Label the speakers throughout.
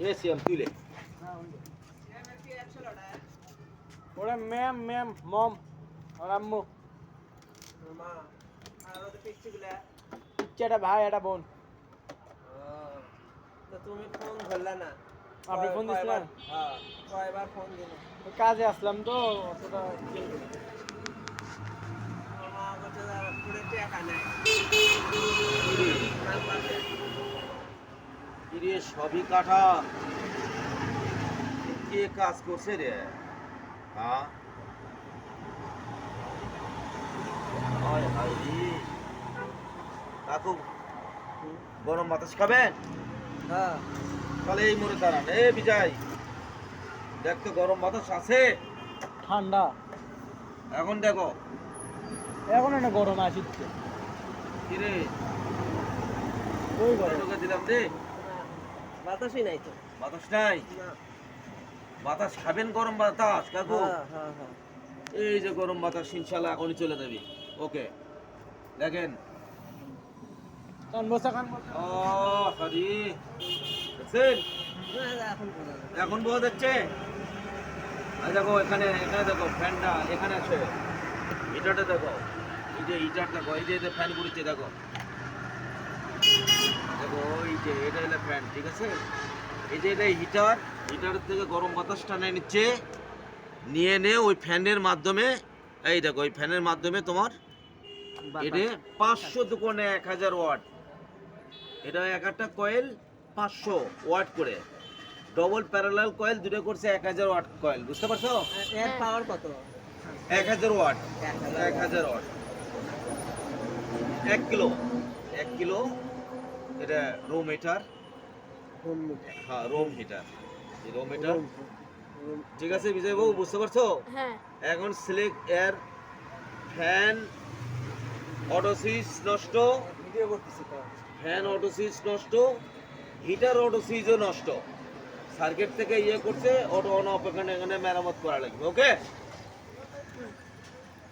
Speaker 1: ACM তুলে
Speaker 2: ওরা ma'am ma'am মম আর আম্মু
Speaker 3: মা আর ওদের পিচ্চিগুলা
Speaker 2: ইচ্ছাটা ভাই এটা বোন
Speaker 3: তো তুমি ফোন ধরলা না
Speaker 2: আপনি ফোন দিছিলেন?
Speaker 3: হ্যাঁ কয়বার ফোন দিল
Speaker 2: কাজে আসলাম তো অতটা
Speaker 3: মা বলছে পুরো টাকা নেই
Speaker 1: কিরে সবই কাটা কে কাজ করছে রে হ্যাঁ হায় হায় রে। কাকু গরম বাতাস খাবেন
Speaker 3: হ্যাঁ
Speaker 1: তাহলে এই মোড়ে দাঁড়ান এ বিজয় দেখ তো গরম বাতাস আছে
Speaker 2: ঠান্ডা
Speaker 1: এখন দেখো
Speaker 2: এখন না গরম আসছে
Speaker 1: কিরে
Speaker 2: ওই গরম
Speaker 1: ঢুকে দিলাম রে
Speaker 3: বাতাসই নাই তো
Speaker 1: বাতাস নাই
Speaker 3: না
Speaker 1: বাতাস খাবেন গরম বাতাস কাকু
Speaker 3: হ্যাঁ হ্যাঁ হ্যাঁ
Speaker 1: এই যে গরম বাতাস ইনশাল্লাহ এখনই চলে যাবে ওকে দেখেন
Speaker 2: কান বসা কান বসা
Speaker 1: ও হরি দেখছেন
Speaker 3: না, এখন বোঝা যায়।
Speaker 1: এখন বোঝা যাচ্ছে আর দেখো এখানে এখানে দেখো ফ্যানটা এখানে আছে হিটারটা দেখো এই যে হিটার দেখো এই যে ফ্যান ঘুরছে দেখো দেখো এই যে এটা হলো ফ্যান ঠিক আছে এই যে এটা হিটার হিটারের থেকে গরম বাতাসটা নিচ্ছে নিয়ে ওই ফ্যানের মাধ্যমে এই দেখো ওই ফ্যানের মাধ্যমে তোমার এটা 500 দোকানে 1000 ওয়াট এটা এক একটা কয়েল 500 ওয়াট করে ডবল প্যারালাল কয়েল দুটো করছে 1000 ওয়াট কয়েল বুঝতে পারছো
Speaker 3: এর পাওয়ার কত
Speaker 1: 1000 ওয়াট
Speaker 3: 1000
Speaker 1: 1000 ওয়াট 1 কিলো 1 কিলো এটা রুম হিটার
Speaker 3: হোম মিটার
Speaker 1: হ্যাঁ রুম হিটার এই রুম হিটার ঠিক আছে বিজয় বাবু বুঝতে পারছো
Speaker 4: হ্যাঁ
Speaker 1: এখন select air fan auto switch নষ্ট
Speaker 3: ভিডিও করতেছি তো
Speaker 1: ফ্যান অটো সুইচ নষ্ট হিটার অটো সুইচও নষ্ট সার্কিট থেকে ইয়ে করছে অটো অন অফ এখানে এখানে মেরামত করা লাগবে ওকে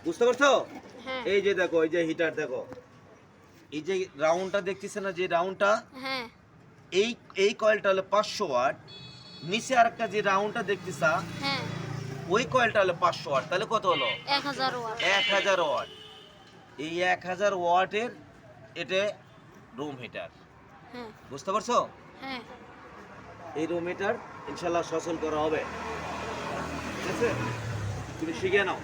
Speaker 1: বুঝতে পারছো
Speaker 4: হ্যাঁ
Speaker 1: এই যে দেখো এই যে হিটার দেখো এই যে রাউন্ডটা দেখতেছে না যে রাউন্ডটা
Speaker 4: হ্যাঁ
Speaker 1: এই এই কয়েলটা হলো 500 ওয়াট নিচে আরেকটা যে রাউন্ডটা দেখতেছা
Speaker 4: হ্যাঁ
Speaker 1: ওই কয়েলটা হলো 500 ওয়াট তাহলে কত হলো
Speaker 4: 1000 ওয়াট
Speaker 1: 1000 ওয়াট এই 1000 ওয়াটের এটা রুম হিটার
Speaker 4: হ্যাঁ
Speaker 1: বুঝতে পারছো
Speaker 4: হ্যাঁ
Speaker 1: এই রুম হিটার ইনশাল্লাহ সচল করা হবে ঠিক আছে তুমি শিখে নাও